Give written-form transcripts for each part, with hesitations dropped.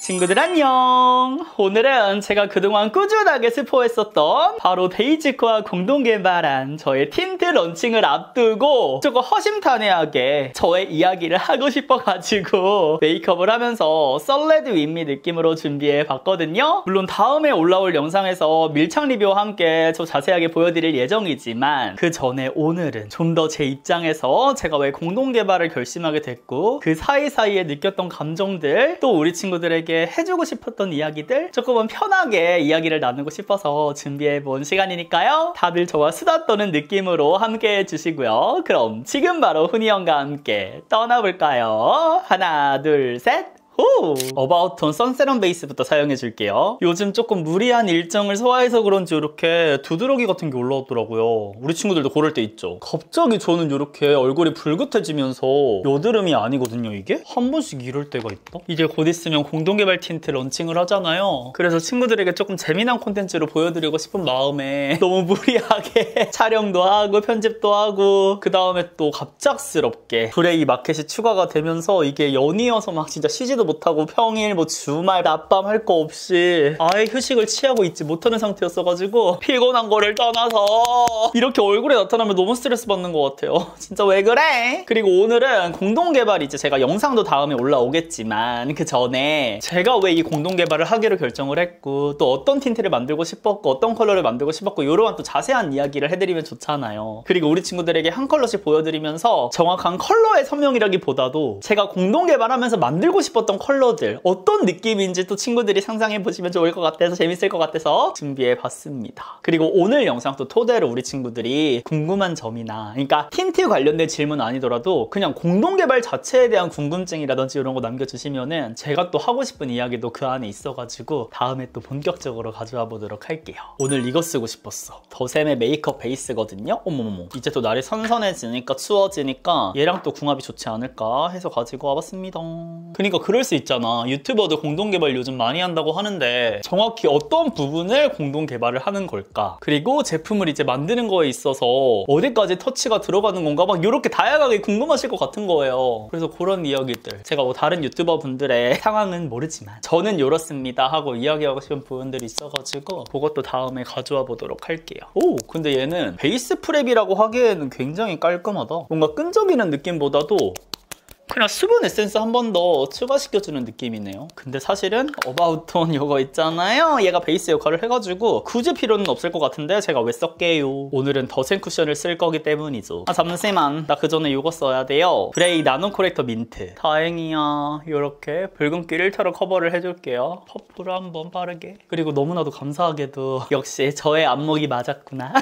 친구들 안녕! 오늘은 제가 그동안 꾸준하게 스포했었던 바로 데이지코와 공동 개발한 저의 틴트 런칭을 앞두고 조금 허심탄회하게 저의 이야기를 하고 싶어가지고 메이크업을 하면서 썰레드 윗미 느낌으로 준비해 봤거든요. 물론 다음에 올라올 영상에서 밀착 리뷰와 함께 좀 자세하게 보여드릴 예정이지만 그 전에 오늘은 좀 더 제 입장에서 제가 왜 공동 개발을 결심하게 됐고 그 사이사이에 느꼈던 감정들, 또 우리 친구들에게 해주고 싶었던 이야기들 조금은 편하게 이야기를 나누고 싶어서 준비해본 시간이니까요. 다들 저와 수다 떠는 느낌으로 함께 해주시고요. 그럼 지금 바로 훈이 형과 함께 떠나볼까요? 하나, 둘, 셋! 오! 어바웃톤 선세럼 베이스부터 사용해줄게요. 요즘 조금 무리한 일정을 소화해서 그런지 이렇게 두드러기 같은 게 올라왔더라고요. 우리 친구들도 그럴 때 있죠. 갑자기 저는 이렇게 얼굴이 붉은해지면서 여드름이 아니거든요, 이게? 한 번씩 이럴 때가 있다? 이제 곧 있으면 공동개발 틴트 런칭을 하잖아요. 그래서 친구들에게 조금 재미난 콘텐츠로 보여드리고 싶은 마음에 너무 무리하게 촬영도 하고 편집도 하고 그 다음에 또 갑작스럽게 브레이 마켓이 추가가 되면서 이게 연이어서 막 진짜 쉬지도 못하고 평일 뭐 주말 낮밤 할 거 없이 아예 휴식을 취하고 있지 못하는 상태였어가지고 피곤한 거를 떠나서 이렇게 얼굴에 나타나면 너무 스트레스 받는 것 같아요. 진짜 왜 그래? 그리고 오늘은 공동개발이지, 제가 영상도 다음에 올라오겠지만 그 전에 제가 왜 이 공동개발을 하기로 결정을 했고 또 어떤 틴트를 만들고 싶었고 어떤 컬러를 만들고 싶었고 이러한 또 자세한 이야기를 해드리면 좋잖아요. 그리고 우리 친구들에게 한 컬러씩 보여드리면서 정확한 컬러의 설명이라기보다도 제가 공동개발하면서 만들고 싶었던 컬러들 어떤 느낌인지 또 친구들이 상상해보시면 좋을 것 같아서 재밌을 것 같아서 준비해봤습니다. 그리고 오늘 영상 또 토대로 우리 친구들이 궁금한 점이나, 그러니까 틴트 관련된 질문 아니더라도 그냥 공동개발 자체에 대한 궁금증이라든지 이런 거 남겨주시면은 제가 또 하고 싶은 이야기도 그 안에 있어가지고 다음에 또 본격적으로 가져와 보도록 할게요. 오늘 이거 쓰고 싶었어. 더샘의 메이크업 베이스거든요. 어머머머, 이제 또 날이 선선해지니까 추워지니까 얘랑 또 궁합이 좋지 않을까 해서 가지고 와봤습니다. 그러니까 그럴 수 있잖아. 유튜버도 공동개발 요즘 많이 한다고 하는데 정확히 어떤 부분을 공동개발을 하는 걸까? 그리고 제품을 이제 만드는 거에 있어서 어디까지 터치가 들어가는 건가? 막 이렇게 다양하게 궁금하실 것 같은 거예요. 그래서 그런 이야기들, 제가 뭐 다른 유튜버 분들의 상황은 모르지만 저는 이렇습니다 하고 이야기하고 싶은 부분들이 있어가지고 그것도 다음에 가져와 보도록 할게요. 오! 근데 얘는 베이스 프랩이라고 하기에는 굉장히 깔끔하다. 뭔가 끈적이는 느낌보다도 그냥 수분 에센스 한 번 더 추가시켜주는 느낌이네요. 근데 사실은 어바웃톤 이거 있잖아요. 얘가 베이스 역할을 해가지고 굳이 필요는 없을 것 같은데 제가 왜 썼게요? 오늘은 더샘 쿠션을 쓸 거기 때문이죠. 아 잠시만, 나 그 전에 이거 써야 돼요. 브레이 나노 코렉터 민트. 다행이야. 이렇게 붉은기 1타로 커버를 해줄게요. 퍼프를 한번 빠르게. 그리고 너무나도 감사하게도 역시 저의 안목이 맞았구나.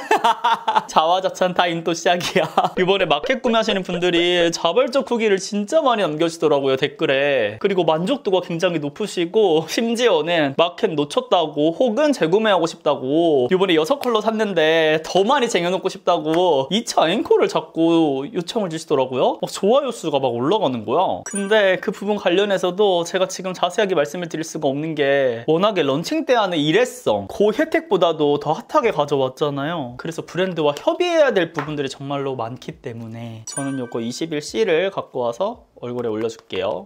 자화자찬 타임 또 시작이야. 이번에 마켓 구매하시는 분들이 자발적 후기를 진짜 많이 남겨주더라고요, 댓글에. 그리고 만족도가 굉장히 높으시고 심지어는 마켓 놓쳤다고 혹은 재구매하고 싶다고, 이번에 6컬러 샀는데 더 많이 쟁여놓고 싶다고 2차 앵콜을 자꾸 요청을 주시더라고요. 막 좋아요 수가 막 올라가는 거야. 근데 그 부분 관련해서도 제가 지금 자세하게 말씀을 드릴 수가 없는 게 워낙에 런칭 때 하는 일회성, 그 혜택보다도 더 핫하게 가져왔잖아요. 그래서 브랜드와 협의해야 될 부분들이 정말로 많기 때문에 저는 요거 21C를 갖고 와서 얼굴에 올려줄게요.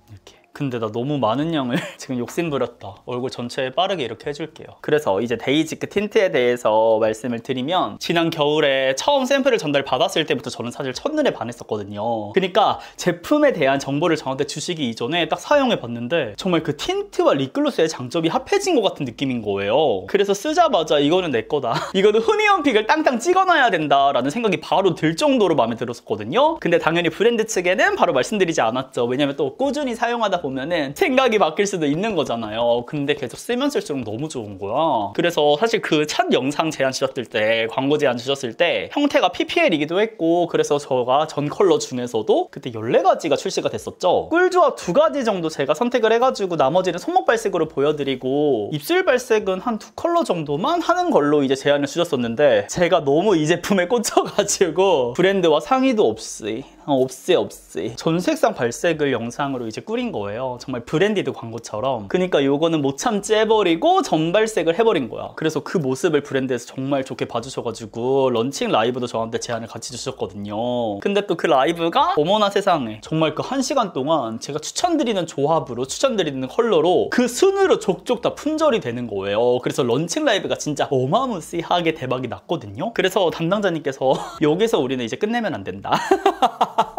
이렇게. 근데 나 너무 많은 양을 지금 욕심부렸다. 얼굴 전체에 빠르게 이렇게 해줄게요. 그래서 이제 데이지크 틴트에 대해서 말씀을 드리면 지난 겨울에 처음 샘플을 전달받았을 때부터 저는 사실 첫눈에 반했었거든요. 그러니까 제품에 대한 정보를 저한테 주시기 이전에 딱 사용해봤는데 정말 그 틴트와 립글로스의 장점이 합해진 것 같은 느낌인 거예요. 그래서 쓰자마자 이거는 내 거다. 이거는 훈이형 픽을 땅땅 찍어놔야 된다라는 생각이 바로 들 정도로 마음에 들었었거든요. 근데 당연히 브랜드 측에는 바로 말씀드리지 않았죠. 왜냐면 또 꾸준히 사용하다 보면은 생각이 바뀔 수도 있는 거잖아요. 근데 계속 쓰면 쓸수록 너무 좋은 거야. 그래서 사실 그 첫 영상 제안 주셨을 때, 광고 제안 주셨을 때 형태가 PPL이기도 했고, 그래서 저가 전 컬러 중에서도 그때 14가지가 출시가 됐었죠. 꿀조합 2가지 정도 제가 선택을 해가지고 나머지는 손목 발색으로 보여드리고 입술 발색은 한 2컬러 정도만 하는 걸로 이제 제안을 주셨었는데 제가 너무 이 제품에 꽂혀가지고 브랜드와 상의도 없이 없지. 전색상 발색을 영상으로 이제 꾸린 거예요. 정말 브랜디드 광고처럼. 그러니까 요거는 못 참지 해버리고 전발색을 해버린 거야. 그래서 그 모습을 브랜드에서 정말 좋게 봐주셔가지고 런칭 라이브도 저한테 제안을 같이 주셨거든요. 근데 또 그 라이브가 어머나 세상에 정말 그 1시간 동안 제가 추천드리는 조합으로 추천드리는 컬러로 그 순으로 족족 다 품절이 되는 거예요. 그래서 런칭 라이브가 진짜 어마무시하게 대박이 났거든요. 그래서 담당자님께서 여기서 우리는 이제 끝내면 안 된다.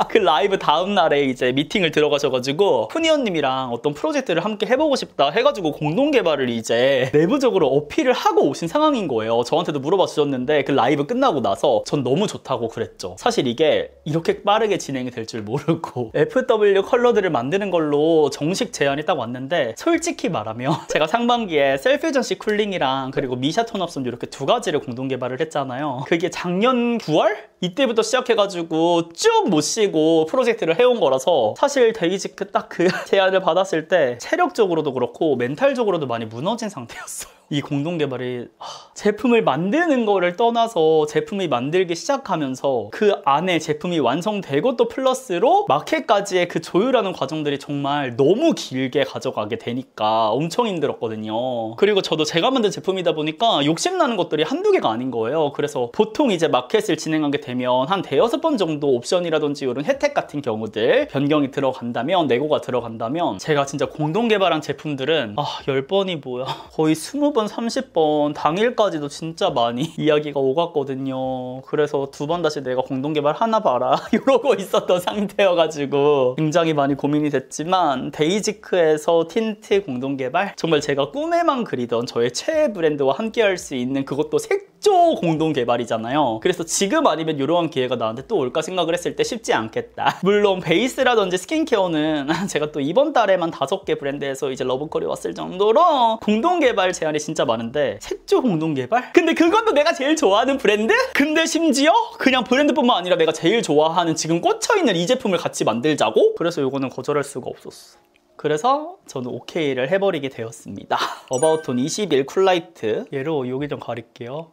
그 라이브 다음 날에 이제 미팅을 들어가셔가지고 푸니언님이랑 어떤 프로젝트를 함께 해보고 싶다 해가지고 공동 개발을 이제 내부적으로 어필을 하고 오신 상황인 거예요. 저한테도 물어봐 주셨는데 그 라이브 끝나고 나서 전 너무 좋다고 그랬죠. 사실 이게 이렇게 빠르게 진행이 될 줄 모르고 FW 컬러들을 만드는 걸로 정식 제안이 딱 왔는데 솔직히 말하면 제가 상반기에 셀퓨전시 쿨링이랑 그리고 미샤 톤업솜 이렇게 두 가지를 공동 개발을 했잖아요. 그게 작년 9월? 이때부터 시작해가지고 쭉 못 쉬고 프로젝트를 해온 거라서 사실 데이지크 딱 그 제안을 받았을 때 체력적으로도 그렇고 멘탈적으로도 많이 무너진 상태였어요. 이 공동 개발이 제품을 만드는 거를 떠나서 제품이 만들기 시작하면서 그 안에 제품이 완성되고 또 플러스로 마켓까지의 그 조율하는 과정들이 정말 너무 길게 가져가게 되니까 엄청 힘들었거든요. 그리고 저도 제가 만든 제품이다 보니까 욕심나는 것들이 한두 개가 아닌 거예요. 그래서 보통 이제 마켓을 진행하게 되면 한 5-6번 정도 옵션이라든지 이런 혜택 같은 경우들 변경이 들어간다면, 내고가 들어간다면 제가 진짜 공동 개발한 제품들은 10번이 뭐야 거의 20번 30번 당일까지도 진짜 많이 이야기가 오갔거든요. 그래서 2번 다시 내가 공동개발 하나 봐라 이러고 있었던 상태여가지고 굉장히 많이 고민이 됐지만 데이지크에서 틴트 공동개발 정말 제가 꿈에만 그리던 저의 최애 브랜드와 함께 할 수 있는 그것도 색조 공동개발이잖아요. 그래서 지금 아니면 이러한 기회가 나한테 또 올까 생각을 했을 때 쉽지 않겠다. 물론 베이스라든지 스킨케어는 제가 또 이번 달에만 5개 브랜드에서 이제 러브콜이 왔을 정도로 공동개발 제안이 진짜 많은데 색조 공동개발? 근데 그것도 내가 제일 좋아하는 브랜드? 근데 심지어 그냥 브랜드뿐만 아니라 내가 제일 좋아하는 지금 꽂혀있는 이 제품을 같이 만들자고? 그래서 이거는 거절할 수가 없었어. 그래서 저는 오케이를 해버리게 되었습니다. 어바웃톤 21 쿨라이트 얘로 여기 좀 가릴게요.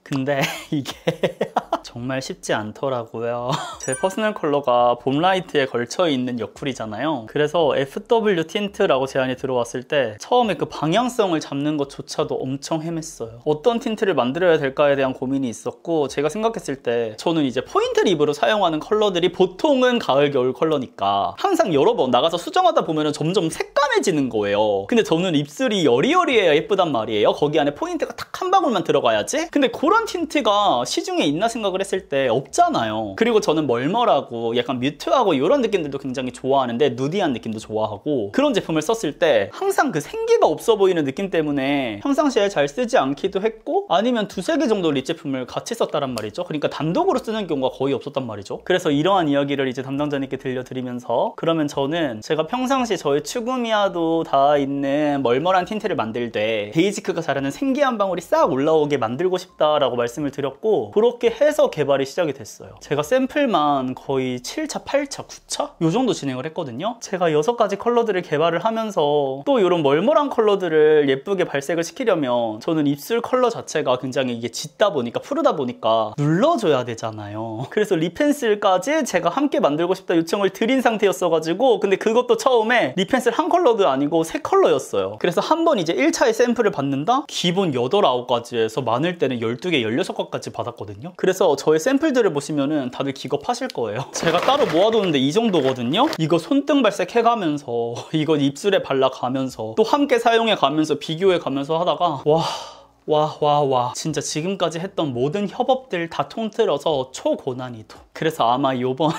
근데 이게 정말 쉽지 않더라고요. 제 퍼스널 컬러가 봄라이트에 걸쳐있는 여쿨이잖아요. 그래서 FW 틴트라고 제안이 들어왔을 때 처음에 그 방향성을 잡는 것조차도 엄청 헤맸어요. 어떤 틴트를 만들어야 될까에 대한 고민이 있었고 제가 생각했을 때 저는 이제 포인트 립으로 사용하는 컬러들이 보통은 가을 겨울 컬러니까 항상 여러 번 나가서 수정하다 보면 점점 새까매지는 거예요. 근데 저는 입술이 여리여리해야 예쁘단 말이에요. 거기 안에 포인트가 딱 한 방울만 들어가야지. 근데 그런 틴트가 시중에 있나 생각을 했을 때 없잖아요. 그리고 저는 멀멀하고 약간 뮤트하고 이런 느낌들도 굉장히 좋아하는데 누디한 느낌도 좋아하고 그런 제품을 썼을 때 항상 그 생기가 없어 보이는 느낌 때문에 평상시에 잘 쓰지 않기도 했고 아니면 2-3개 정도 립 제품을 같이 썼다란 말이죠. 그러니까 단독으로 쓰는 경우가 거의 없었단 말이죠. 그래서 이러한 이야기를 이제 담당자님께 들려드리면서 그러면 저는 제가 평상시 저의 추구미아도 다 있는 멀멀한 틴트를 만들 때 데이지크가 잘하는 생기 한 방울이 싹 올라오게 만들고 싶다라고 말씀을 드렸고 그렇게 해서 개발이 시작이 됐어요. 제가 샘플만 거의 7차, 8차, 9차? 요 정도 진행을 했거든요. 제가 6가지 컬러들을 개발을 하면서 또 이런 멀멀한 컬러들을 예쁘게 발색을 시키려면 저는 입술 컬러 자체가 굉장히 이게 짙다 보니까 푸르다 보니까 눌러줘야 되잖아요. 그래서 립펜슬까지 제가 함께 만들고 싶다 요청을 드린 상태였어가지고 근데 그것도 처음에 립펜슬 한 컬러도 아니고 3컬러였어요. 그래서 한 번 이제 1차의 샘플을 받는다? 기본 8, 9가지에서 많을 때는 12개, 16가지 받았거든요. 그래서 저의 샘플들을 보시면은 다들 기겁하실 거예요. 제가 따로 모아두는데 이 정도거든요. 이거 손등 발색 해가면서 이거 입술에 발라가면서 또 함께 사용해가면서 비교해가면서 하다가 와 진짜 지금까지 했던 모든 협업들 다 통틀어서 초고난이도. 그래서 아마 요번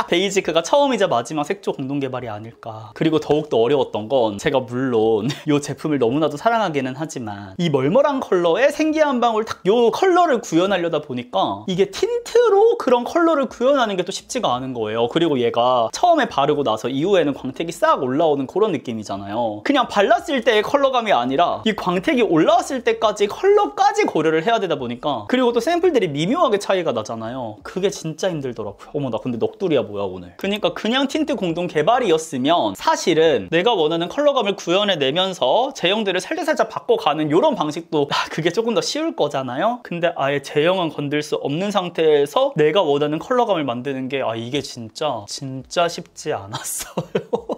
데이지크가 처음이자 마지막 색조 공동개발이 아닐까. 그리고 더욱더 어려웠던 건 제가 물론 이 제품을 너무나도 사랑하기는 하지만 이 멀멀한 컬러에 생기 한 방울 딱 요 컬러를 구현하려다 보니까 이게 틴트로 그런 컬러를 구현하는 게 또 쉽지가 않은 거예요. 그리고 얘가 처음에 바르고 나서 이후에는 광택이 싹 올라오는 그런 느낌이잖아요. 그냥 발랐을 때의 컬러감이 아니라 이 광택이 올라왔을 때까지 컬러까지 고려를 해야 되다 보니까 그리고 또 샘플들이 미묘하게 차이가 나잖아요. 그게 진짜 힘들더라고요. 어머 나 근데 넋 넋두리야 뭐야 오늘. 그러니까 그냥 틴트 공동 개발이었으면 사실은 내가 원하는 컬러감을 구현해내면서 제형들을 살짝살짝 바꿔가는 이런 방식도 그게 조금 더 쉬울 거잖아요. 근데 아예 제형은 건들 수 없는 상태에서 내가 원하는 컬러감을 만드는 게 이게 진짜 쉽지 않았어요.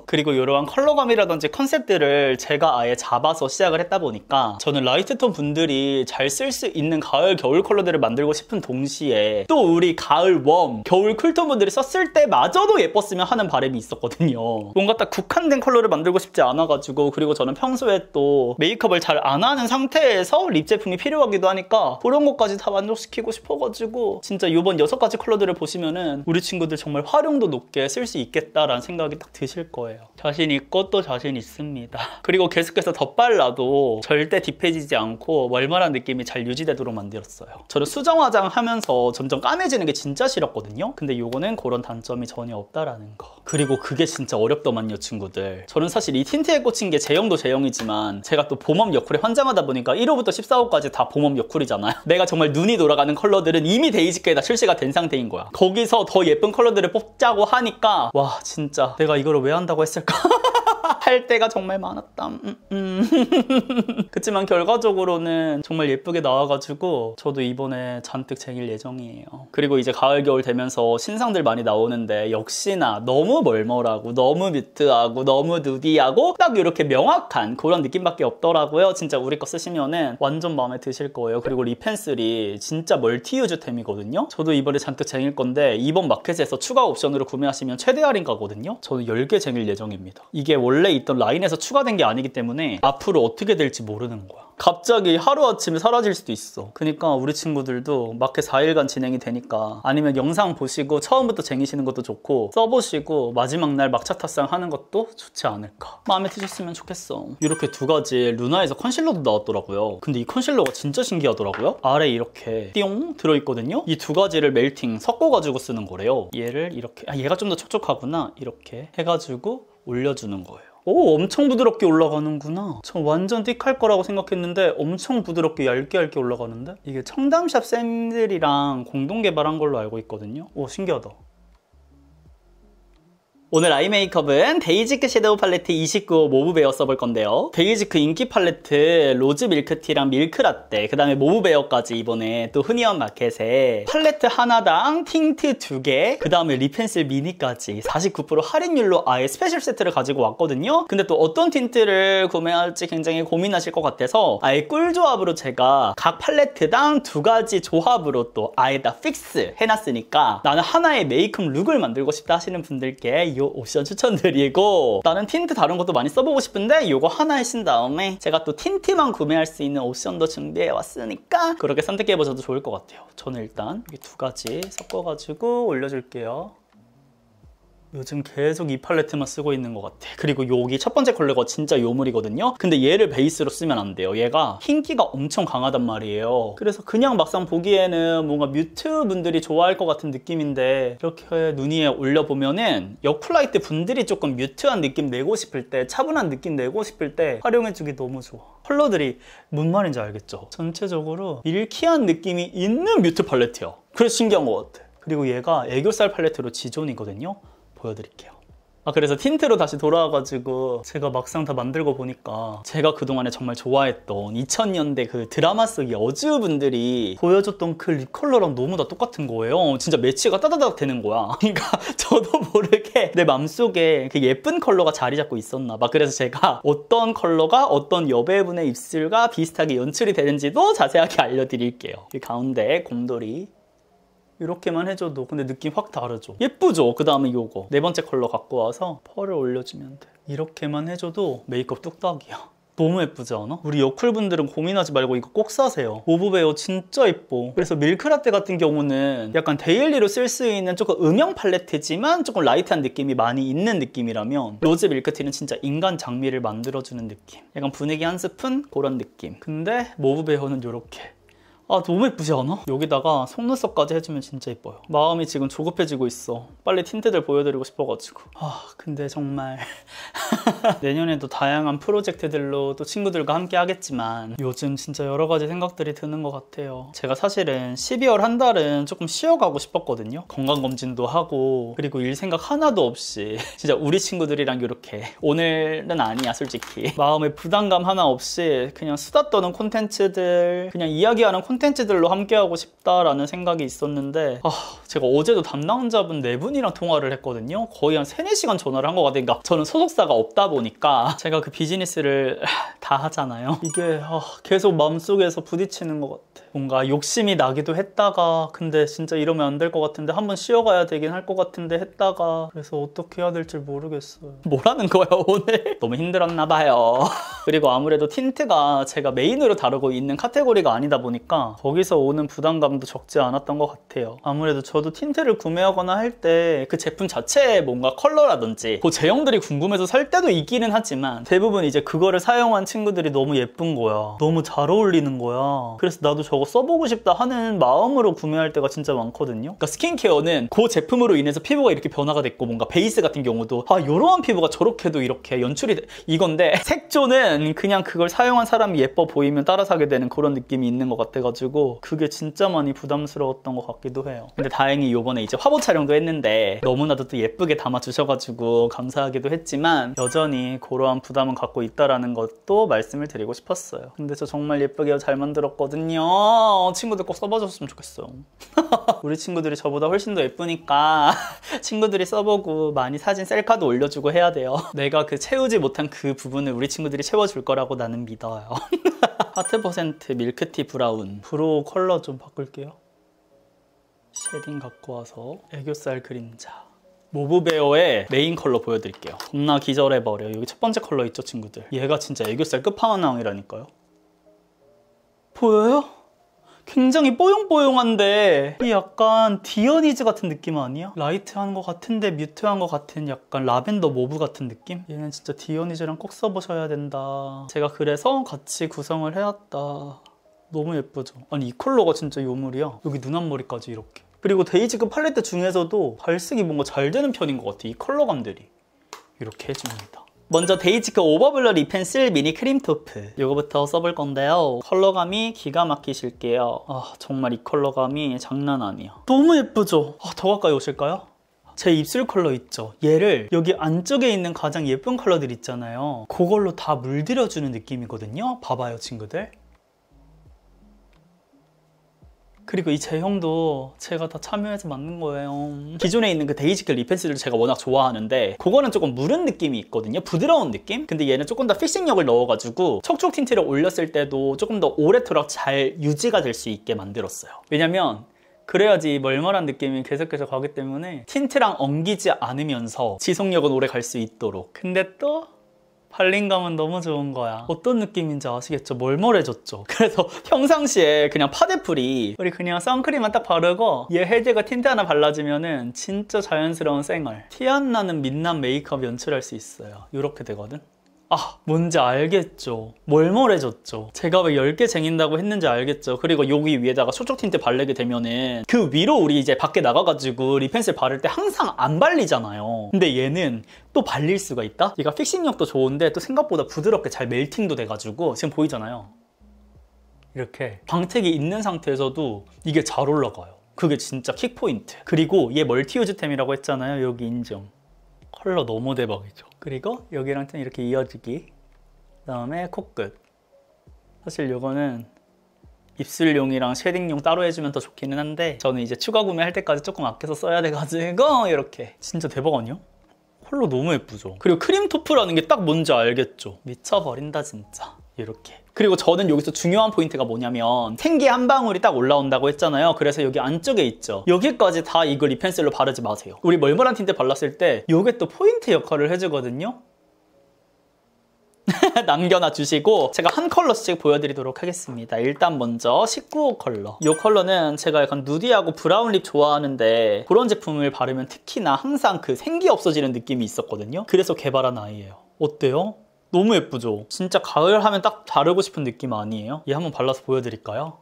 그리고 이러한 컬러감이라든지 컨셉들을 제가 아예 잡아서 시작을 했다 보니까 저는 라이트톤 분들이 잘 쓸 수 있는 가을 겨울 컬러들을 만들고 싶은 동시에 또 우리 가을 웜 겨울 쿨톤 분들이 썼을 때마저도 예뻤으면 하는 바람이 있었거든요. 뭔가 딱 국한된 컬러를 만들고 싶지 않아가지고, 그리고 저는 평소에 또 메이크업을 잘 안 하는 상태에서 립 제품이 필요하기도 하니까 그런 것까지 다 만족시키고 싶어가지고 진짜 이번 6가지 컬러들을 보시면은 우리 친구들 정말 활용도 높게 쓸 수 있겠다라는 생각이 딱 드실 거예요. 자신 있고 또 자신 있습니다. 그리고 계속해서 덧발라도 절대 딥해지지 않고 월말한 느낌이 잘 유지되도록 만들었어요. 저는 수정 화장하면서 점점 까매지는 게 진짜 싫었거든요. 근데 이거는 그런 단점이 전혀 없다라는 거. 그리고 그게 진짜 어렵더만요, 친구들. 저는 사실 이 틴트에 꽂힌 게 제형도 제형이지만 제가 또 봄웜 여쿨에 환장하다 보니까 1호부터 14호까지 다 봄웜 여쿨이잖아요. 내가 정말 눈이 돌아가는 컬러들은 이미 데이지크에 다 출시가 된 상태인 거야. 거기서 더 예쁜 컬러들을 뽑자고 하니까 와, 진짜 내가 이거를 왜 한다고 했을까? 할 때가 정말 많았다. 그치만 결과적으로는 정말 예쁘게 나와가지고 저도 이번에 잔뜩 쟁일 예정이에요. 그리고 이제 가을 겨울 되면서 신상들 많이 나오는데 역시나 너무 멀멀하고 너무 뮤트하고 너무 누디하고 딱 이렇게 명확한 그런 느낌밖에 없더라고요. 진짜 우리 거 쓰시면은 완전 마음에 드실 거예요. 그리고 립펜슬이 진짜 멀티유즈템이거든요. 저도 이번에 잔뜩 쟁일 건데 이번 마켓에서 추가 옵션으로 구매하시면 최대 할인 가거든요. 저는 10개 쟁일 예정입니다. 이게 원래 있던 라인에서 추가된 게 아니기 때문에 앞으로 어떻게 될지 모르는 거야. 갑자기 하루아침에 사라질 수도 있어. 그러니까 우리 친구들도 마켓 4일간 진행이 되니까 아니면 영상 보시고 처음부터 쟁이시는 것도 좋고 써보시고 마지막 날 막차 탑승 하는 것도 좋지 않을까. 마음에 드셨으면 좋겠어. 이렇게 2가지 루나에서 컨실러도 나왔더라고요. 근데 이 컨실러가 진짜 신기하더라고요. 아래 이렇게 띠용 들어있거든요. 이 2가지를 멜팅 섞어가지고 쓰는 거래요. 얘를 이렇게 얘가 좀 더 촉촉하구나. 이렇게 해가지고 올려주는 거예요. 오, 엄청 부드럽게 올라가는구나. 저 완전 띡할 거라고 생각했는데 엄청 부드럽게 얇게 올라가는데? 이게 청담샵 쌤들이랑 공동 개발한 걸로 알고 있거든요. 오, 신기하다. 오늘 아이 메이크업은 데이지크 섀도우 팔레트 29호 모브베어 써볼 건데요. 데이지크 인기 팔레트 로즈 밀크티랑 밀크라떼, 그 다음에 모브베어까지 이번에 또 흔히한 마켓에 팔레트 하나당 틴트 2개, 그 다음에 립펜슬 미니까지 49% 할인율로 아예 스페셜 세트를 가지고 왔거든요. 근데 또 어떤 틴트를 구매할지 굉장히 고민하실 것 같아서 아예 꿀조합으로 제가 각 팔레트당 2가지 조합으로 또 아예 다 픽스 해놨으니까 나는 하나의 메이크업 룩을 만들고 싶다 하시는 분들께 이 옵션 추천드리고, 나는 틴트 다른 것도 많이 써보고 싶은데 이거 하나 하신 다음에 제가 또 틴트만 구매할 수 있는 옵션도 준비해 왔으니까 그렇게 선택해 보셔도 좋을 것 같아요. 저는 일단 이 2가지 섞어가지고 올려줄게요. 요즘 계속 이 팔레트만 쓰고 있는 것 같아. 그리고 여기 첫 번째 컬러가 진짜 요물이거든요. 근데 얘를 베이스로 쓰면 안 돼요. 얘가 흰기가 엄청 강하단 말이에요. 그래서 그냥 막상 보기에는 뭔가 뮤트 분들이 좋아할 것 같은 느낌인데 이렇게 눈 위에 올려보면은 여쿨라이트 분들이 조금 뮤트한 느낌 내고 싶을 때, 차분한 느낌 내고 싶을 때 활용해주기 너무 좋아. 컬러들이 뭔 말인지 알겠죠? 전체적으로 밀키한 느낌이 있는 뮤트 팔레트야. 그래서 신기한 것 같아. 그리고 얘가 애교살 팔레트로 지존이거든요. 보여드릴게요. 그래서 틴트로 다시 돌아와가지고 제가 막상 다 만들고 보니까 제가 그동안에 정말 좋아했던 2000년대 그 드라마 속 여주분들이 보여줬던 그 립 컬러랑 너무 다 똑같은 거예요. 진짜 매치가 따다닥 되는 거야. 그러니까 저도 모르게 내 맘속에 그 예쁜 컬러가 자리 잡고 있었나 봐. 그래서 제가 어떤 컬러가 어떤 여배우분의 입술과 비슷하게 연출이 되는지도 자세하게 알려드릴게요. 이 가운데 곰돌이 이렇게만 해줘도 근데 느낌 확 다르죠? 예쁘죠? 그 다음에 요거 4번째 컬러 갖고 와서 펄을 올려주면 돼. 이렇게만 해줘도 메이크업 뚝딱이야. 너무 예쁘지 않아? 우리 여쿨분들은 고민하지 말고 이거 꼭 사세요. 모브베어 진짜 예뻐. 그래서 밀크라떼 같은 경우는 약간 데일리로 쓸 수 있는 조금 음영 팔레트지만 조금 라이트한 느낌이 많이 있는 느낌이라면 로즈 밀크티는 진짜 인간 장미를 만들어주는 느낌. 약간 분위기 한 스푼? 그런 느낌. 근데 모브베어는 이렇게 아 너무 예쁘지 않아? 여기다가 속눈썹까지 해주면 진짜 예뻐요. 마음이 지금 조급해지고 있어. 빨리 틴트들 보여드리고 싶어가지고. 아 근데 정말 내년에도 다양한 프로젝트들로 또 친구들과 함께 하겠지만 요즘 진짜 여러 가지 생각들이 드는 것 같아요. 제가 사실은 12월 한 달은 조금 쉬어가고 싶었거든요. 건강검진도 하고 그리고 일 생각 하나도 없이 진짜 우리 친구들이랑 이렇게 오늘은 아니야 솔직히 마음의 부담감 하나 없이 그냥 수다 떠는 콘텐츠들 그냥 이야기하는 콘텐츠들로 함께하고 싶다라는 생각이 있었는데 제가 어제도 담당자분 4분이랑 통화를 했거든요. 거의 한 3, 4시간 전화를 한 것 같아요. 그러니까 저는 소속사가 없다 보니까 제가 그 비즈니스를 다 하잖아요. 이게 계속 마음속에서 부딪히는 것 같아. 뭔가 욕심이 나기도 했다가 근데 진짜 이러면 안 될 것 같은데 한번 쉬어가야 되긴 할 것 같은데 했다가 그래서 어떻게 해야 될지 모르겠어요. 뭐라는 거야 오늘? 너무 힘들었나 봐요. 그리고 아무래도 틴트가 제가 메인으로 다루고 있는 카테고리가 아니다 보니까 거기서 오는 부담감도 적지 않았던 것 같아요. 아무래도 저도 틴트를 구매하거나 할 때 그 제품 자체의 뭔가 컬러라든지 그 제형들이 궁금해서 살 때도 있기는 하지만 대부분 이제 그거를 사용한 친구들이 너무 예쁜 거야. 너무 잘 어울리는 거야. 그래서 나도 저거 써보고 싶다 하는 마음으로 구매할 때가 진짜 많거든요. 그러니까 스킨케어는 그 제품으로 인해서 피부가 이렇게 변화가 됐고 뭔가 베이스 같은 경우도 이러한 피부가 저렇게도 이렇게 연출이 이건데 색조는 그냥 그걸 사용한 사람이 예뻐 보이면 따라 사게 되는 그런 느낌이 있는 것 같아가지고 그게 진짜 많이 부담스러웠던 것 같기도 해요. 근데 다행히 요번에 이제 화보 촬영도 했는데 너무나도 또 예쁘게 담아주셔가지고 감사하기도 했지만 여전히 그러한 부담은 갖고 있다라는 것도 말씀을 드리고 싶었어요. 근데 저 정말 예쁘게 잘 만들었거든요. 친구들 꼭 써봐줬으면 좋겠어요. 우리 친구들이 저보다 훨씬 더 예쁘니까 친구들이 써보고 많이 사진 셀카도 올려주고 해야 돼요. 내가 그 채우지 못한 그 부분을 우리 친구들이 채워줄 거라고 나는 믿어요. 하트 퍼센트 밀크티 브라운 브로우 컬러 좀 바꿀게요. 쉐딩 갖고 와서 애교살 그림자 모브베어의 메인 컬러 보여드릴게요. 겁나 기절해버려. 여기 첫 번째 컬러 있죠 친구들? 얘가 진짜 애교살 끝판왕이라니까요. 보여요? 굉장히 뽀용뽀용한데 이 약간 디어니즈 같은 느낌 아니야? 라이트한 것 같은데 뮤트한 것 같은 약간 라벤더 모브 같은 느낌? 얘는 진짜 디어니즈랑 꼭 써보셔야 된다. 제가 그래서 같이 구성을 해왔다. 너무 예쁘죠? 아니 이 컬러가 진짜 요물이야. 여기 눈 앞머리까지 이렇게. 그리고 데이지급 팔레트 중에서도 발색이 뭔가 잘 되는 편인 것 같아. 이 컬러감들이 이렇게 해줍니다. 먼저 데이지크 오버블러 립펜슬 미니 크림 토프 이거부터 써볼 건데요. 컬러감이 기가 막히실게요. 정말 이 컬러감이 장난 아니야. 너무 예쁘죠? 더 가까이 오실까요? 제 입술 컬러 있죠? 얘를 여기 안쪽에 있는 가장 예쁜 컬러들 있잖아요. 그걸로 다 물들여주는 느낌이거든요. 봐봐요 친구들. 그리고 이 제형도 제가 다 참여해서 만든 거예요. 기존에 있는 그 데이지크 립펜슬을 제가 워낙 좋아하는데 그거는 조금 무른 느낌이 있거든요. 부드러운 느낌? 근데 얘는 조금 더 픽싱력을 넣어가지고 촉촉 틴트를 올렸을 때도 조금 더 오래도록 잘 유지가 될 수 있게 만들었어요. 왜냐면 그래야지 멀멀한 느낌이 계속해서 가기 때문에 틴트랑 엉기지 않으면서 지속력은 오래 갈 수 있도록. 근데 또 발림감은 너무 좋은 거야. 어떤 느낌인지 아시겠죠? 멀멀해졌죠? 그래서 평상시에 그냥 파데프리 우리 그냥 선크림만 딱 바르고 얘 헤드가 틴트 하나 발라주면은 진짜 자연스러운 쌩얼 티 안 나는 민낯 메이크업 연출할 수 있어요. 이렇게 되거든? 뭔지 알겠죠? 멀멀해졌죠? 제가 왜 10개 쟁인다고 했는지 알겠죠? 그리고 여기 위에다가 촉촉 틴트 바르게 되면은 그 위로 우리 이제 밖에 나가가지고 립펜슬 바를 때 항상 안 발리잖아요. 근데 얘는 또 발릴 수가 있다? 얘가 픽싱력도 좋은데 또 생각보다 부드럽게 잘 멜팅도 돼가지고 지금 보이잖아요. 이렇게 광택이 있는 상태에서도 이게 잘 올라가요. 그게 진짜 킥포인트. 그리고 얘 멀티유즈템이라고 했잖아요. 여기 인정. 컬러 너무 대박이죠. 그리고 여기랑 좀 이렇게 이어지기. 그다음에 코끝. 사실 이거는 입술용이랑 쉐딩용 따로 해주면 더 좋기는 한데 저는 이제 추가 구매할 때까지 조금 아껴서 써야 돼가지고 이렇게. 진짜 대박 아니야? 컬러 너무 예쁘죠? 그리고 크림 토프라는 게 딱 뭔지 알겠죠? 미쳐버린다 진짜. 이렇게. 그리고 저는 여기서 중요한 포인트가 뭐냐면 생기 한 방울이 딱 올라온다고 했잖아요. 그래서 여기 안쪽에 있죠. 여기까지 다 이거 립펜슬로 바르지 마세요. 우리 멀멀한 틴트 발랐을 때 이게 또 포인트 역할을 해주거든요. 남겨놔 주시고 제가 한 컬러씩 보여드리도록 하겠습니다. 일단 먼저 19호 컬러. 이 컬러는 제가 약간 누디하고 브라운 립 좋아하는데 그런 제품을 바르면 특히나 항상 그 생기 없어지는 느낌이 있었거든요. 그래서 개발한 아이예요. 어때요? 너무 예쁘죠? 진짜 가을 하면 딱 바르고 싶은 느낌 아니에요? 얘 한번 발라서 보여드릴까요?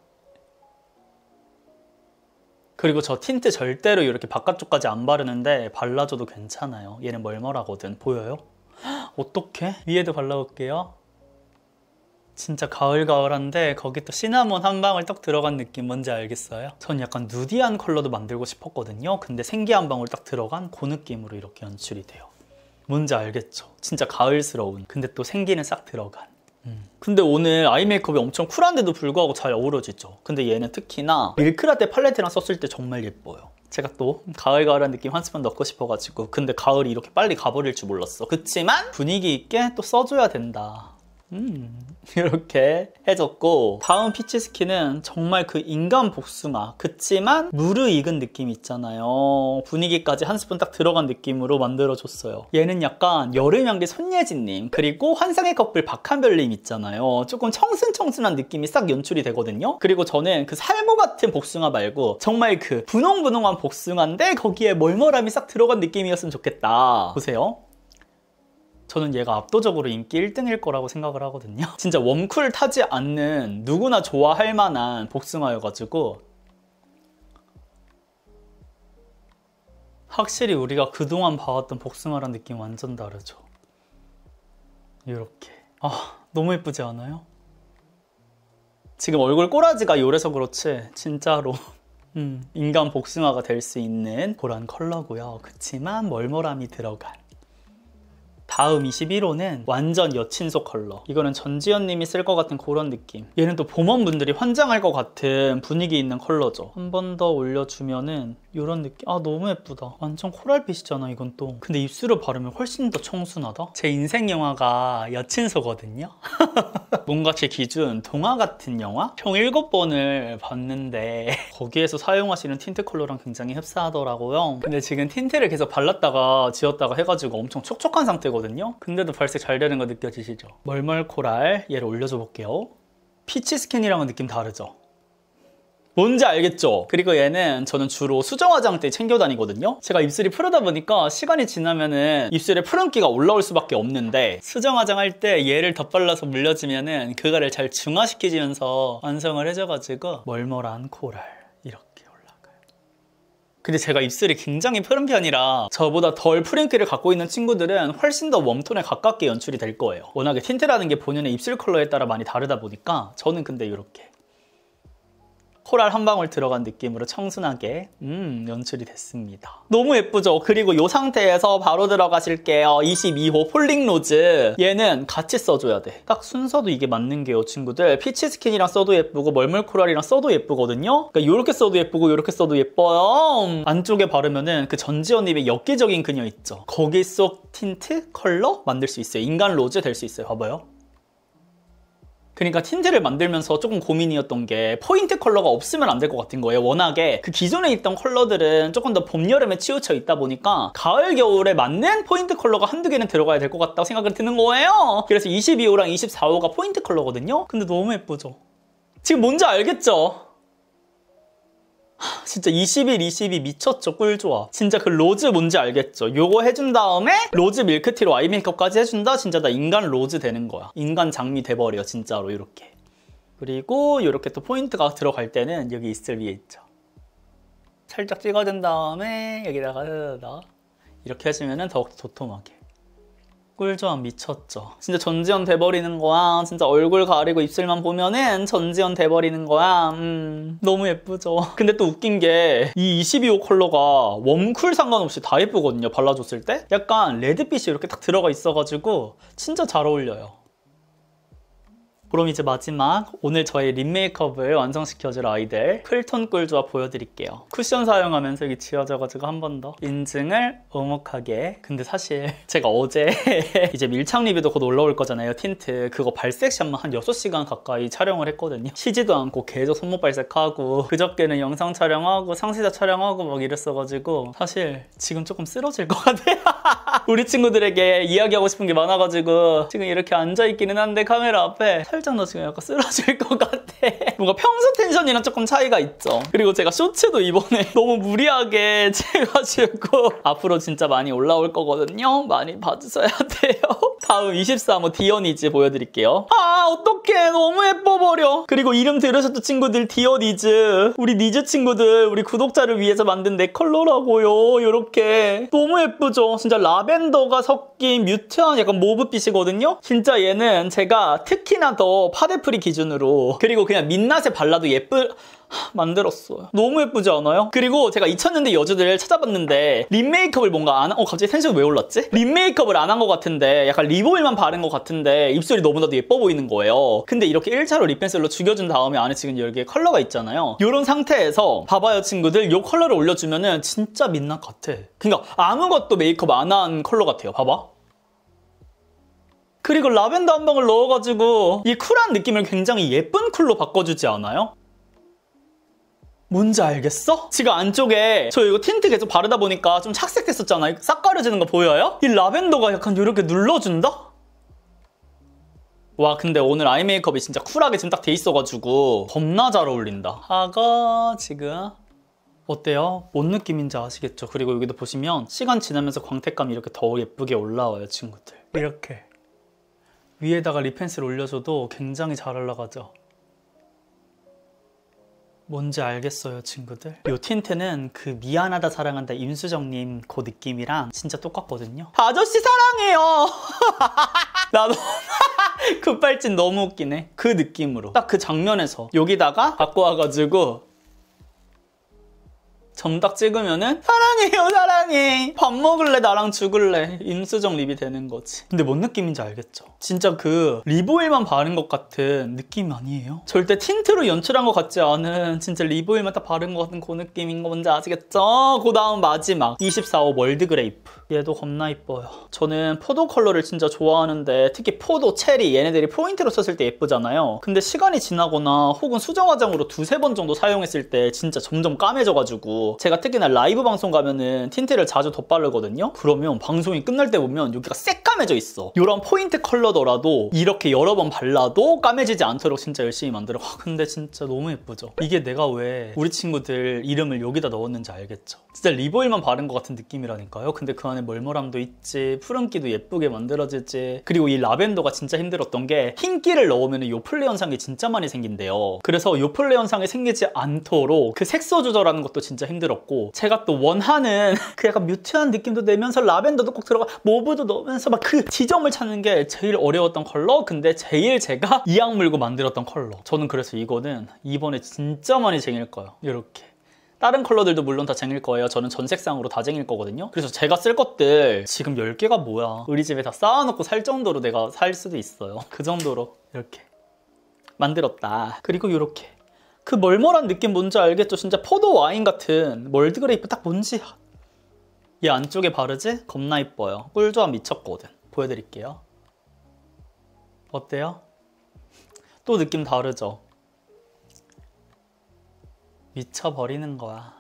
그리고 저 틴트 절대로 이렇게 바깥쪽까지 안 바르는데 발라줘도 괜찮아요. 얘는 멀멀하거든. 보여요? 어떡해? 위에도 발라볼게요. 진짜 가을가을한데 거기 또 시나몬 한 방울 딱 들어간 느낌 뭔지 알겠어요? 전 약간 누디한 컬러도 만들고 싶었거든요. 근데 생기 한 방울 딱 들어간 그 느낌으로 이렇게 연출이 돼요. 뭔지 알겠죠? 진짜 가을스러운, 근데 또 생기는 싹 들어간. 근데 오늘 아이 메이크업이 엄청 쿨한데도 불구하고 잘 어우러지죠? 근데 얘는 특히나 밀크라떼 팔레트랑 썼을 때 정말 예뻐요. 제가 또 가을가을한 느낌 한 스푼 넣고 싶어가지고. 근데 가을이 이렇게 빨리 가버릴 줄 몰랐어. 그치만 분위기 있게 또 써줘야 된다. 이렇게 해줬고, 다음 피치스킨은 정말 그 인간 복숭아, 그치만 무르익은 느낌 있잖아요. 분위기까지 한 스푼 딱 들어간 느낌으로 만들어줬어요. 얘는 약간 여름향기 손예진님, 그리고 환상의 커플 박한별님 있잖아요. 조금 청순청순한 느낌이 싹 연출이 되거든요. 그리고 저는 그 살모 같은 복숭아 말고 정말 그 분홍분홍한 복숭아인데 거기에 멀멀함이 싹 들어간 느낌이었으면 좋겠다. 보세요. 저는 얘가 압도적으로 인기 1등일 거라고 생각을 하거든요. 진짜 웜쿨 타지 않는 누구나 좋아할 만한 복숭아여가지고 확실히 우리가 그동안 봐왔던 복숭아랑 느낌 완전 다르죠. 이렇게. 너무 예쁘지 않아요? 지금 얼굴 꼬라지가 요래서 그렇지 진짜로 인간 복숭아가 될 수 있는 그런 컬러고요. 그치만 멀멀함이 들어간. 다음 21호는 완전 여친소 컬러. 이거는 전지현님이 쓸 것 같은 그런 느낌. 얘는 또 봄원분들이 환장할 것 같은 분위기 있는 컬러죠. 한 번 더 올려주면은 이런 느낌. 너무 예쁘다. 완전 코랄빛이잖아 이건 또. 근데 입술을 바르면 훨씬 더 청순하다. 제 인생 영화가 여친소거든요. 뭔가 제 기준 동화 같은 영화? 총 7번을 봤는데 거기에서 사용하시는 틴트 컬러랑 굉장히 흡사하더라고요. 근데 지금 틴트를 계속 발랐다가 지웠다가 해가지고 엄청 촉촉한 상태거든요. 근데도 발색 잘 되는 거 느껴지시죠? 멀멀 코랄 얘를 올려줘 볼게요. 피치 스킨이랑은 느낌 다르죠? 뭔지 알겠죠? 그리고 얘는 저는 주로 수정 화장대 챙겨 다니거든요. 제가 입술이 푸르다 보니까 시간이 지나면은 입술에 푸른기가 올라올 수밖에 없는데 수정 화장할 때 얘를 덧발라서 물려주면은 그거를 잘 중화시키면서 완성을 해줘가지고 멀멀한 코랄 이렇게 올라가요. 근데 제가 입술이 굉장히 푸른 편이라 저보다 덜 푸른기를 갖고 있는 친구들은 훨씬 더 웜톤에 가깝게 연출이 될 거예요. 워낙에 틴트라는 게 본인의 입술 컬러에 따라 많이 다르다 보니까 저는 근데 이렇게 코랄 한 방울 들어간 느낌으로 청순하게 연출이 됐습니다. 너무 예쁘죠? 그리고 이 상태에서 바로 들어가실게요. 22호 폴링 로즈. 얘는 같이 써줘야 돼. 딱 순서도 이게 맞는 게요, 친구들. 피치 스킨이랑 써도 예쁘고 멀멀 코랄이랑 써도 예쁘거든요. 그러니까 이렇게 써도 예쁘고 이렇게 써도 예뻐요. 안쪽에 바르면은 그 전지현님의 엽기적인 그녀 있죠? 거기 속 틴트 컬러 만들 수 있어요. 인간 로즈 될 수 있어요. 봐봐요. 그러니까 틴트를 만들면서 조금 고민이었던 게 포인트 컬러가 없으면 안 될 것 같은 거예요. 워낙에 그 기존에 있던 컬러들은 조금 더 봄, 여름에 치우쳐 있다 보니까 가을, 겨울에 맞는 포인트 컬러가 한두 개는 들어가야 될 것 같다고 생각이 드는 거예요. 그래서 22호랑 24호가 포인트 컬러거든요. 근데 너무 예쁘죠? 지금 뭔지 알겠죠? 진짜 21, 22 미쳤죠? 꿀조합. 진짜 그 로즈 뭔지 알겠죠? 요거 해준 다음에 로즈 밀크티로 아이 메이크업까지 해준다? 진짜 나 인간 로즈 되는 거야. 인간 장미 돼버려 진짜로 이렇게. 그리고 이렇게 또 포인트가 들어갈 때는 여기 입술 위에 있죠. 살짝 찍어준 다음에 여기다가 이렇게 해주면 더욱더 도톰하게. 꿀조합 미쳤죠? 진짜 전지현 돼버리는 거야. 진짜 얼굴 가리고 입술만 보면은 전지현 돼버리는 거야. 너무 예쁘죠? 근데 또 웃긴 게 이 22호 컬러가 웜쿨 상관없이 다 예쁘거든요. 발라줬을 때 약간 레드빛이 이렇게 딱 들어가 있어가지고 진짜 잘 어울려요. 그럼 이제 마지막 오늘 저의 립 메이크업을 완성시켜줄 아이들 쿨톤 꿀조합 보여드릴게요. 쿠션 사용하면서 여기 지워져가지고 한 번 더 인증을 오목하게. 근데 사실 제가 어제 이제 밀착 리뷰도 곧 올라올 거잖아요. 틴트 그거 발색샷만 한 6시간 가까이 촬영을 했거든요. 쉬지도 않고 계속 손목 발색하고 그저께는 영상 촬영하고 상세자 촬영하고 막 이랬어가지고 사실 지금 조금 쓰러질 것 같아요. 우리 친구들에게 이야기하고 싶은 게 많아가지고 지금 이렇게 앉아있기는 한데 카메라 앞에 살짝 나 지금 약간 쓰러질 것 같아. 뭔가 평소 텐션이랑 조금 차이가 있죠. 그리고 제가 쇼츠도 이번에 너무 무리하게 채가지고 앞으로 진짜 많이 올라올 거거든요. 많이 봐주셔야 돼요. 다음 23호 디어니즈 보여드릴게요. 아 어떡해 너무 예뻐버려. 그리고 이름 들으셨죠 친구들? 디어 니즈. 우리 니즈 친구들 우리 구독자를 위해서 만든 내 컬러라고요. 이렇게 너무 예쁘죠? 진짜 라벤더가 섞인 뮤트한 약간 모브빛이거든요. 진짜 얘는 제가 특히나 더 파데프리 기준으로 그리고 그냥 민낯에 발라도 만들었어요. 너무 예쁘지 않아요? 그리고 제가 2000년대 여주들 찾아봤는데 립 메이크업을 뭔가 안 갑자기 텐션이 왜 올랐지? 립 메이크업을 안 한 것 같은데 약간 립 오일만 바른 것 같은데 입술이 너무나도 예뻐 보이는 거예요. 근데 이렇게 1차로 립 펜슬로 죽여준 다음에 안에 지금 여기에 컬러가 있잖아요. 이런 상태에서 봐봐요 친구들. 이 컬러를 올려주면은 진짜 민낯 같아. 그러니까 아무것도 메이크업 안 한 컬러 같아요. 봐봐. 그리고 라벤더 한 방울 넣어가지고 이 쿨한 느낌을 굉장히 예쁜 쿨로 바꿔주지 않아요? 뭔지 알겠어? 지금 안쪽에 저 이거 틴트 계속 바르다 보니까 좀 착색됐었잖아요. 싹 가려지는 거 보여요? 이 라벤더가 약간 이렇게 눌러준다? 와 근데 오늘 아이 메이크업이 진짜 쿨하게 지금 딱 돼 있어가지고 겁나 잘 어울린다. 하가 지금 어때요? 뭔 느낌인지 아시겠죠? 그리고 여기도 보시면 시간 지나면서 광택감이 이렇게 더 예쁘게 올라와요 친구들. 이렇게 위에다가 립 펜슬 올려줘도 굉장히 잘 올라가죠? 뭔지 알겠어요 친구들? 이 틴트는 그 미안하다 사랑한다 임수정님 그 느낌이랑 진짜 똑같거든요. 아저씨 사랑해요. 나도 급발진 너무 웃기네. 그 느낌으로 딱 그 장면에서 여기다가 갖고 와가지고 점딱 찍으면은 사랑해요 사랑해 밥 먹을래 나랑 죽을래 임수정 립이 되는 거지. 근데 뭔 느낌인지 알겠죠? 진짜 그 립 오일만 바른 것 같은 느낌 아니에요? 절대 틴트로 연출한 것 같지 않은 진짜 립 오일만 딱 바른 것 같은 그 느낌인 거 뭔지 아시겠죠? 그 다음 마지막 24호 월드 그레이프. 얘도 겁나 이뻐요. 저는 포도 컬러를 진짜 좋아하는데 특히 포도, 체리 얘네들이 포인트로 썼을 때 예쁘잖아요. 근데 시간이 지나거나 혹은 수정 화장으로 두세 번 정도 사용했을 때 진짜 점점 까매져가지고 제가 특히나 라이브 방송 가면은 틴트를 자주 덧바르거든요. 그러면 방송이 끝날 때 보면 여기가 새까매져 있어. 이런 포인트 컬러더라도 이렇게 여러 번 발라도 까매지지 않도록 진짜 열심히 만들어. 근데 진짜 너무 예쁘죠? 이게 내가 왜 우리 친구들 이름을 여기다 넣었는지 알겠죠? 진짜 립 오일만 바른 것 같은 느낌이라니까요. 근데 그 안에 멀멀함도 있지, 푸른기도 예쁘게 만들어지지. 그리고 이 라벤더가 진짜 힘들었던 게 흰기를 넣으면 요플레 현상이 진짜 많이 생긴대요. 그래서 요플레 현상이 생기지 않도록 그 색소 조절하는 것도 진짜 힘들었고, 제가 또 원하는 그 약간 뮤트한 느낌도 내면서 라벤더도 꼭 들어가, 모브도 넣으면서 막 그 지점을 찾는 게 제일 어려웠던 컬러. 근데 제일 제가 이악 물고 만들었던 컬러. 저는 그래서 이거는 이번에 진짜 많이 쟁일 거예요. 이렇게 다른 컬러들도 물론 다 쟁일 거예요. 저는 전 색상으로 다 쟁일 거거든요. 그래서 제가 쓸 것들 지금 10개가 뭐야, 우리 집에 다 쌓아놓고 살 정도로 내가 살 수도 있어요. 그 정도로 이렇게 만들었다. 그리고 이렇게 그 멀멀한 느낌 뭔지 알겠죠? 진짜 포도 와인 같은 월드 그레이프 딱 뭔지. 얘 안쪽에 바르지? 겁나 이뻐요. 꿀조합 미쳤거든. 보여드릴게요. 어때요? 또 느낌 다르죠? 미쳐버리는 거야.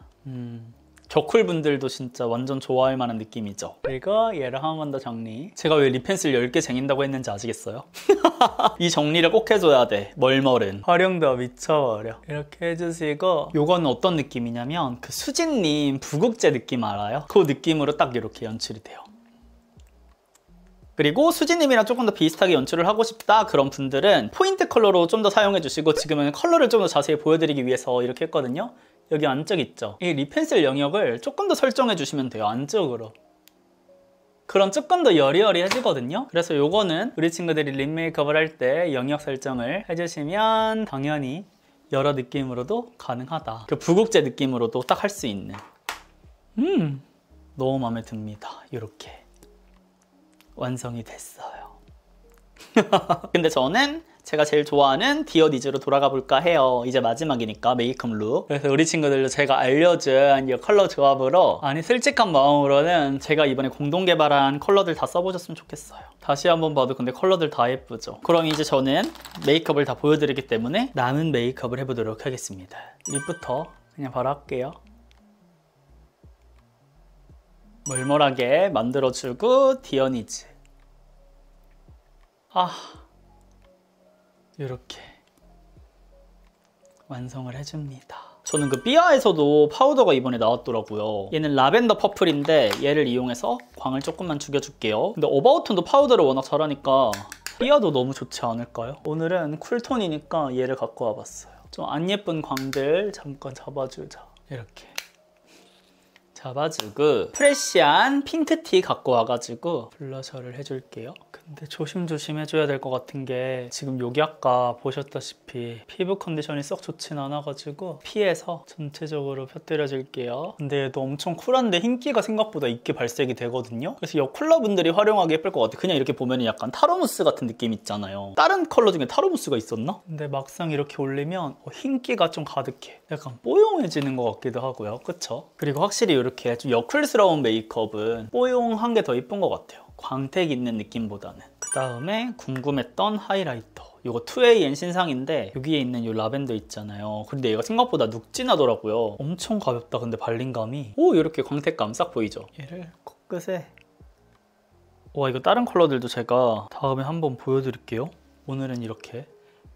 저쿨 분들도 진짜 완전 좋아할 만한 느낌이죠. 그리고 얘를 한 번 더 정리. 제가 왜 립펜슬 10개 쟁인다고 했는지 아시겠어요? 이 정리를 꼭 해줘야 돼. 멀멀은 활용도 미쳐버려. 이렇게 해주시고, 요거는 어떤 느낌이냐면 그 수진님 부국제 느낌 알아요? 그 느낌으로 딱 이렇게 연출이 돼요. 그리고 수지님이랑 조금 더 비슷하게 연출을 하고 싶다 그런 분들은 포인트 컬러로 좀 더 사용해 주시고, 지금은 컬러를 좀 더 자세히 보여드리기 위해서 이렇게 했거든요. 여기 안쪽 있죠? 이 립펜슬 영역을 조금 더 설정해 주시면 돼요. 안쪽으로. 그럼 조금 더 여리여리해지거든요. 그래서 요거는 우리 친구들이 립 메이크업을 할 때 영역 설정을 해주시면 당연히 여러 느낌으로도 가능하다. 그 부국제 느낌으로도 딱 할 수 있는. 너무 마음에 듭니다. 이렇게 완성이 됐어요. 근데 저는 제가 제일 좋아하는 디어 니즈로 돌아가 볼까 해요. 이제 마지막이니까 메이크업 룩. 그래서 우리 친구들도 제가 알려준 이 컬러 조합으로, 아니 솔직한 마음으로는 제가 이번에 공동 개발한 컬러들 다 써보셨으면 좋겠어요. 다시 한번 봐도 근데 컬러들 다 예쁘죠? 그럼 이제 저는 메이크업을 다 보여드리기 때문에 남은 메이크업을 해보도록 하겠습니다. 립부터 그냥 바로 할게요. 멀멀하게 만들어주고 디어 니즈. 이렇게 완성을 해줍니다. 저는 그 삐아에서도 파우더가 이번에 나왔더라고요. 얘는 라벤더 퍼플인데 얘를 이용해서 광을 조금만 죽여줄게요. 근데 어바웃톤도 파우더를 워낙 잘하니까 띄어도 너무 좋지 않을까요? 오늘은 쿨톤이니까 얘를 갖고 와봤어요. 좀 안 예쁜 광들 잠깐 잡아주자. 이렇게 잡아주고 프레쉬한 핑크티 갖고 와가지고 블러셔를 해줄게요. 근데 조심조심 해줘야 될 것 같은 게 지금 여기 아까 보셨다시피 피부 컨디션이 썩 좋진 않아가지고 피해서 전체적으로 펴뜨려줄게요. 근데 얘도 엄청 쿨한데 흰기가 생각보다 있게 발색이 되거든요. 그래서 이 쿨러분들이 활용하기 예쁠 것 같아요. 그냥 이렇게 보면 약간 타로무스 같은 느낌 있잖아요. 다른 컬러 중에 타로무스가 있었나? 근데 막상 이렇게 올리면 흰기가 좀 가득해. 약간 뽀용해지는 것 같기도 하고요. 그쵸? 그리고 확실히 이렇게 좀 여쿨스러운 메이크업은 뽀용한 게 더 예쁜 것 같아요. 광택 있는 느낌보다는. 그 다음에 궁금했던 하이라이터. 이거 2AN 신상인데 여기에 있는 이 라벤더 있잖아요. 근데 얘가 생각보다 눅진하더라고요. 엄청 가볍다. 근데 발림감이 이렇게 광택감 싹 보이죠? 얘를 코끝에 와, 이거 다른 컬러들도 제가 다음에 한번 보여드릴게요. 오늘은 이렇게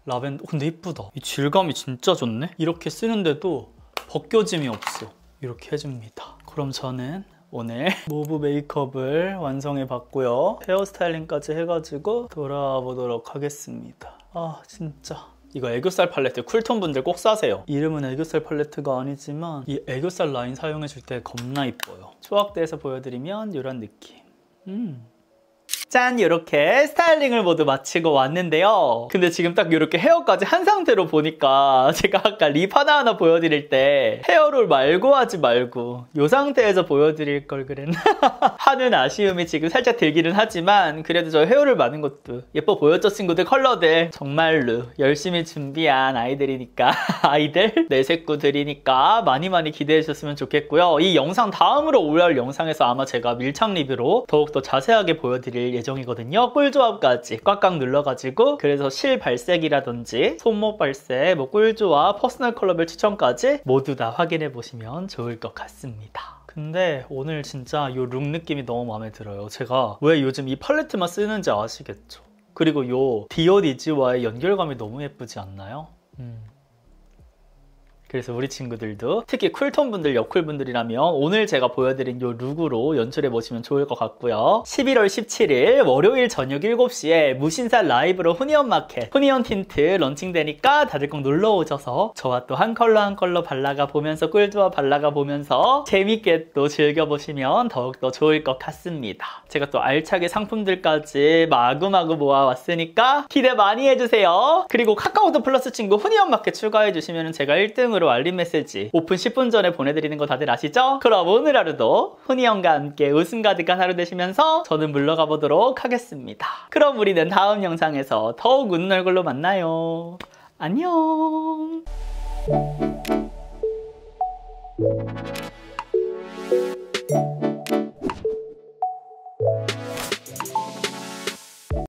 라벤더. 근데 이쁘다. 이 질감이 진짜 좋네. 이렇게 쓰는데도 벗겨짐이 없어. 이렇게 해줍니다. 그럼 저는 오늘 모브 메이크업을 완성해 봤고요. 헤어스타일링까지 해가지고 돌아와 보도록 하겠습니다. 아 진짜 이거 애교살 팔레트 쿨톤 분들 꼭 사세요. 이름은 애교살 팔레트가 아니지만 이 애교살 라인 사용해 줄 때 겁나 이뻐요. 초각대에서 보여드리면 이런 느낌. 짠! 이렇게 스타일링을 모두 마치고 왔는데요. 근데 지금 딱 이렇게 헤어까지 한 상태로 보니까 제가 아까 립 하나하나 보여드릴 때 헤어롤 말고 하지 말고 이 상태에서 보여드릴 걸 그랬나? 하는 아쉬움이 지금 살짝 들기는 하지만 그래도 저 헤어롤 많은 것도 예뻐 보였죠 친구들? 컬러들 정말로 열심히 준비한 아이들이니까 아이들? 내 식구들이니까 많이 기대해 주셨으면 좋겠고요. 이 영상 다음으로 올라올 영상에서 아마 제가 밀착 리뷰로 더욱더 자세하게 보여드릴 예정이거든요. 꿀조합까지 꽉꽉 눌러가지고 그래서 실 발색이라든지 손목 발색, 뭐 꿀조합, 퍼스널 컬러별 추천까지 모두 다 확인해 보시면 좋을 것 같습니다. 근데 오늘 진짜 이 룩 느낌이 너무 마음에 들어요. 제가 왜 요즘 이 팔레트만 쓰는지 아시겠죠? 그리고 이 디오디즈와의 연결감이 너무 예쁘지 않나요? 그래서 우리 친구들도 특히 쿨톤 분들, 여쿨 분들이라면 오늘 제가 보여드린 이 룩으로 연출해 보시면 좋을 것 같고요. 11월 17일 월요일 저녁 7시에 무신사 라이브로 후니언마켓 후니언 틴트 런칭되니까 다들 꼭 놀러 오셔서 저와 또 한 컬러 한 컬러 발라가 보면서 꿀조합 발라가 보면서 재밌게 또 즐겨보시면 더욱더 좋을 것 같습니다. 제가 또 알차게 상품들까지 마구마구 모아왔으니까 기대 많이 해주세요. 그리고 카카오톡 플러스 친구 후니언마켓 추가해주시면 제가 1등으로 알림 메시지 오픈 10분 전에 보내드리는 거 다들 아시죠? 그럼 오늘 하루도 후니언과 함께 웃음 가득한 하루 되시면서 저는 물러가 보도록 하겠습니다. 그럼 우리는 다음 영상에서 더욱 웃는 얼굴로 만나요. 안녕.